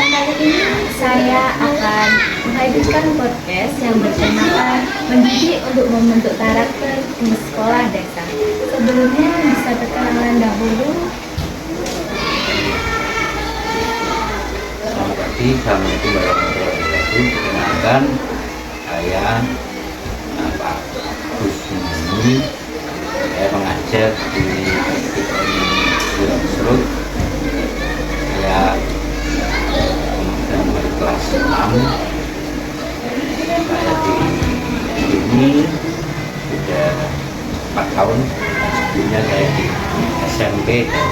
kali ini saya akan menghadirkan podcast yang bertemakan mendidik untuk membentuk karakter di sekolah dasar. Sebelumnya bisa perkenalan dahulu. Selamat pagi, assalamualaikum warahmatullahi wabarakatuh. Perkenalkan, saya Pak Kusmini. Saya pengajar di Serut. Saya dari kelas 6. Saya di sini sudah 4 tahun. Sebelumnya saya di SMP dan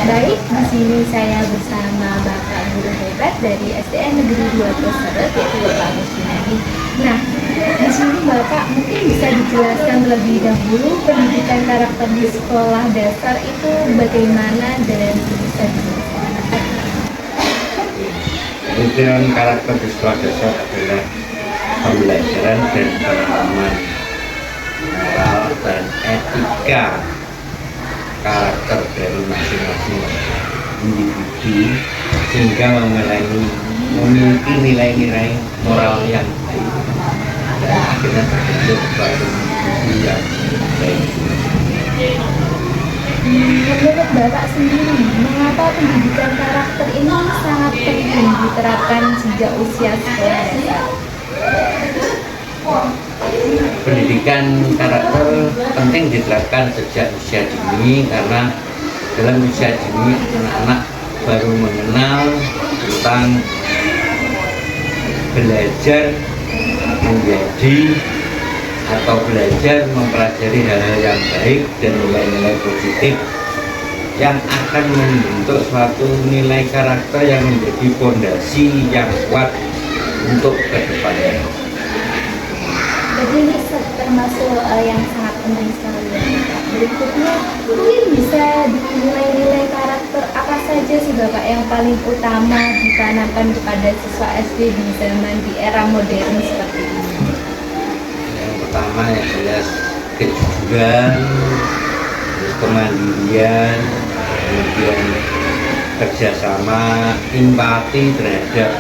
Baik, di sini saya bersama Bapak Guru Hebat dari SDN Negeri 2 Seret, yaitu Bapak Kusmini. Nah, di sini Bapak mungkin bisa dijelaskan terlebih dahulu pendidikan karakter di sekolah dasar itu bagaimana dan bisa dijelaskan. pendidikan karakter di sekolah dasar adalah pembelajaran dan penanaman moral dan etika karakter dari masing-masing individu sehingga memiliki nilai-nilai moral yang baik dan akhirnya terbentuk suatu individu yang baik. Menurut Bapak sendiri, mengapa pendidikan karakter ini sangat penting diterapkan sejak usia sekolah dasar? Pendidikan karakter penting diterapkan sejak usia dini karena dalam usia dini anak-anak baru mengenal tentang belajar menjadi atau belajar mempelajari hal-hal yang baik dan nilai-nilai positif yang akan membentuk suatu nilai karakter yang menjadi fondasi yang kuat untuk kedepannya. Jadi ini termasuk yang sangat penting sekali ya Bapak. Berikutnya mungkin bisa nilai-nilai karakter apa saja sih Bapak yang paling utama ditanamkan kepada siswa SD di zaman di era modern seperti ini? Yang pertama yang jelas kejujuran, terus kemandirian, kemudian kerjasama, empati terhadap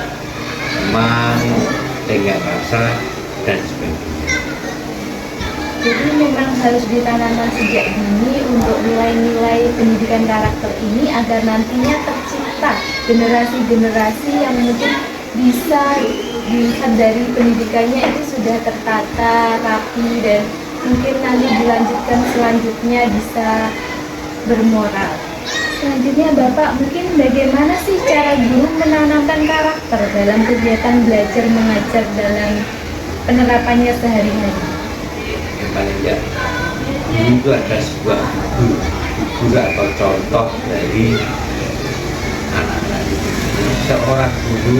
teman, tenggang rasa dan sebagainya. Jadi memang harus ditanamkan sejak dini untuk nilai-nilai pendidikan karakter ini agar nantinya tercipta generasi-generasi yang mungkin bisa dilihat dari pendidikannya itu sudah tertata, rapi, dan mungkin nanti dilanjutkan selanjutnya bisa bermoral. Selanjutnya Bapak, mungkin bagaimana sih cara guru menanamkan karakter dalam kegiatan belajar mengajar dalam penerapannya sehari-hari? Yang paling tidak ini itu ada sebuah figur atau contoh dari anak-anak itu. Seorang guru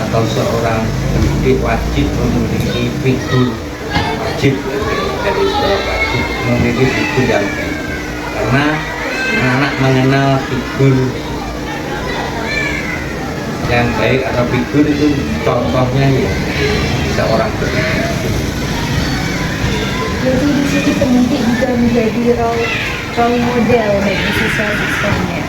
atau seorang pendidik wajib memiliki figur wajib dari seorang wajib memiliki figur yang baik karena anak-anak mengenal figur yang baik atau figur itu contohnya ya seorang pendidik. Jadi di sini pendidik juga menjadi role model bagi siswa-siswanya.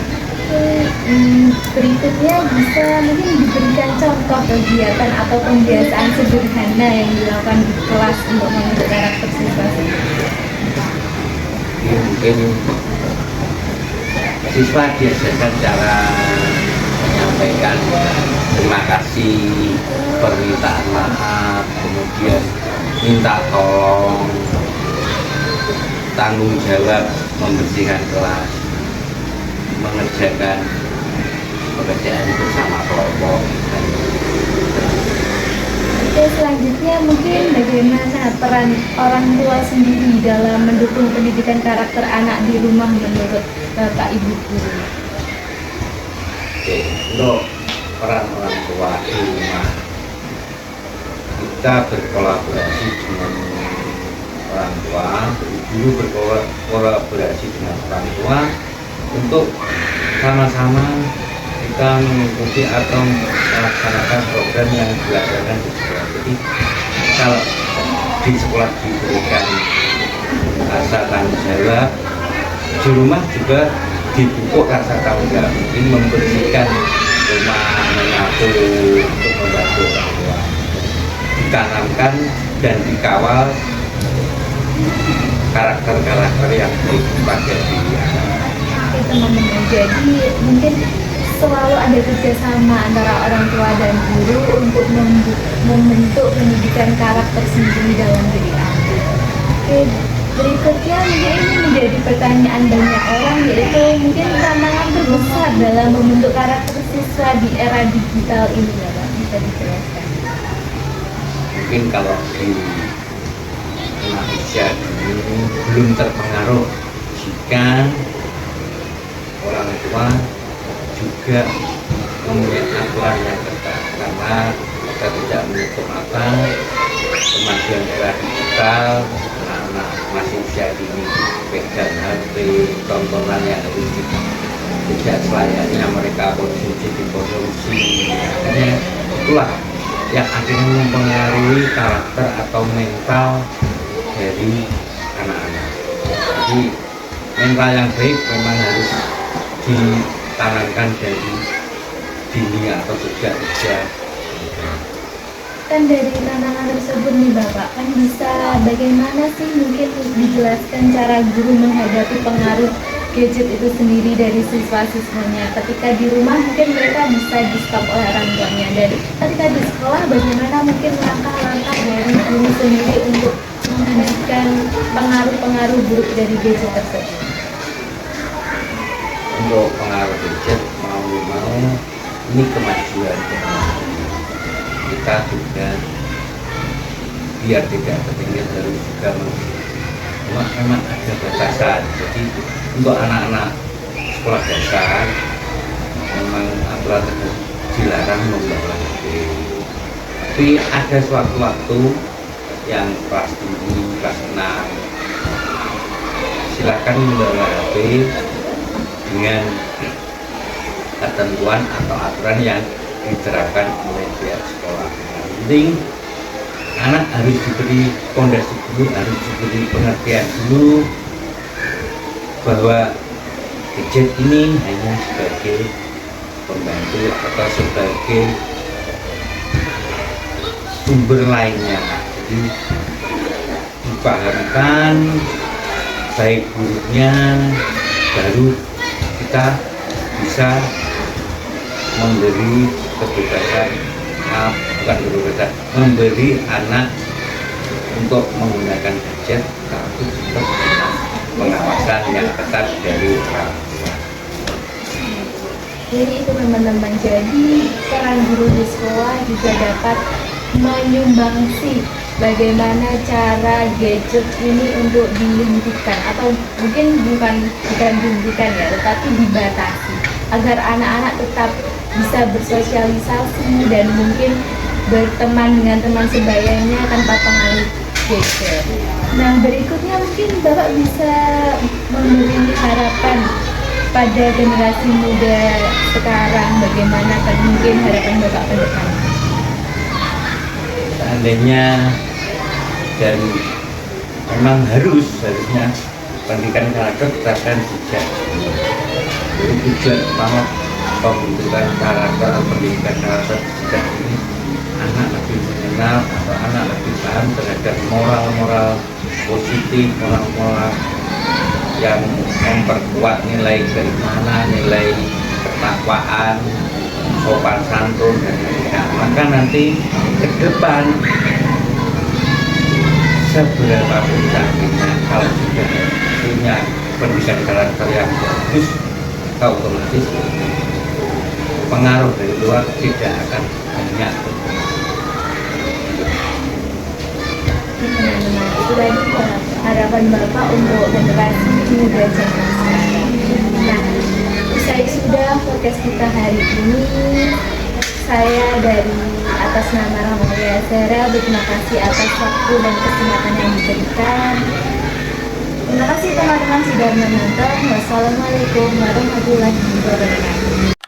Berikutnya bisa mungkin diberikan contoh kegiatan atau pembiasaan sederhana yang dilakukan di kelas untuk membentuk karakter siswa-siswa. Ya, mungkin siswa biasakan cara menyampaikan terima kasih, permintaan maaf, kemudian minta tolong, tanggung jawab membersihkan kelas, mengerjakan pekerjaan bersama kelompok. Oke, selanjutnya mungkin bagaimana peran orang tua sendiri dalam mendukung pendidikan karakter anak di rumah menurut Bapak Ibu guru? Oke, untuk peran orang tua di rumah kita berkolaborasi dengan orang tua, guru berkolaborasi dengan orang tua untuk sama-sama kita mengikuti atau melaksanakan program yang dilaksanakan di sekolah. Jadi kalau di sekolah diberikan rasa tanggung jawab, di rumah juga dipupuk rasa tanggung jawab, mungkin membersihkan rumah, menyapu, untuk membantu orang tua, ditanamkan dan dikawal karakter-karakter yang baik pada diri anak. Oke teman-teman, jadi mungkin selalu ada kerjasama antara orang tua dan guru untuk membentuk pendidikan karakter sendiri dalam diri anak. Oke, berikutnya mungkin ini menjadi pertanyaan banyak orang, yaitu mungkin tantangan terbesar dalam membentuk karakter siswa di era digital ini, Bapak bisa dijelaskan? Mungkin kalau di Indonesia ini belum terpengaruh jika orang tua juga mempunyai aturan yang ketat, karena kita tidak menutup mata kemajuan era digital. Anak-anak masih usia dini pegang HP, tontonan yang harus tidak selayaknya mereka dikonsumsi. Makanya itulah yang akhirnya mempengaruhi karakter atau mental dari anak-anak. Jadi mental yang baik memang harus ditanamkan dari dini atau sejak usia. Kan dari tantangan tersebut nih Bapak, kan bisa bagaimana sih mungkin dijelaskan cara guru menghadapi pengaruh gadget itu sendiri dari siswa-siswanya. Ketika di rumah mungkin mereka bisa di stop oleh orang tuanya, dan ketika di sekolah bagaimana mungkin langkah-langkah dari guru sendiri untuk menghentikan pengaruh-pengaruh buruk dari gadget tersebut. Untuk pengaruh gadget, mau ini kemajuan kita juga biar tidak ketinggian harus juga memang ada batasan. Jadi untuk anak-anak sekolah dasar memang aturan dilarang membawa HP, tapi ada suatu waktu yang kelas 7, kelas 6 silakan membawa HP dengan ketentuan atau aturan yang diterapkan oleh pihak sekolah. Yang penting anak harus diberi pondasi dulu, harus diberi pengertian dulu bahwa gadget ini hanya sebagai pembantu atau sebagai sumber lainnya. Jadi dipahamkan baik buruknya, baru kita bisa memberi kebebasan, memberi anak untuk menggunakan gadget, tapi tetap pengawasan yang ketat dari orang tua. Jadi itu teman-teman, jadi peran guru di sekolah juga dapat menyumbangsi bagaimana cara gadget ini untuk dihentikan, atau mungkin bukan dihentikan ya, tetapi dibatasi agar anak-anak tetap bisa bersosialisasi dan mungkin berteman dengan teman sebayanya tanpa pengaruh gadget. Nah, berikutnya mungkin Bapak bisa memberi harapan pada generasi muda sekarang, bagaimana kan mungkin harapan Bapak ke depan? Seandainya dan memang harusnya pendidikan karakter terapkan sejak jadi tujuan utama pembentukan karakter atau pendidikan karakter sejak ini, anak lebih mengenal atau anak lebih paham terhadap moral-moral positif, moral-moral yang memperkuat nilai keimanan, nilai ketakwaan, sopan santun, dan lain-lain. Maka nanti ke depan seberapa pun cantiknya, kalau sudah punya pendidikan karakter yang bagus, otomatis pengaruh dari luar tidak akan banyak. Teman-teman, itu tadi harapan Bapak untuk generasi muda zaman sekarang. Nah, usai sudah podcast kita hari ini, saya dari atas nama Rahmalia Zara berterima kasih atas waktu dan kesempatan yang diberikan. Terima kasih teman-teman sudah menonton. Wassalamualaikum warahmatullahi wabarakatuh.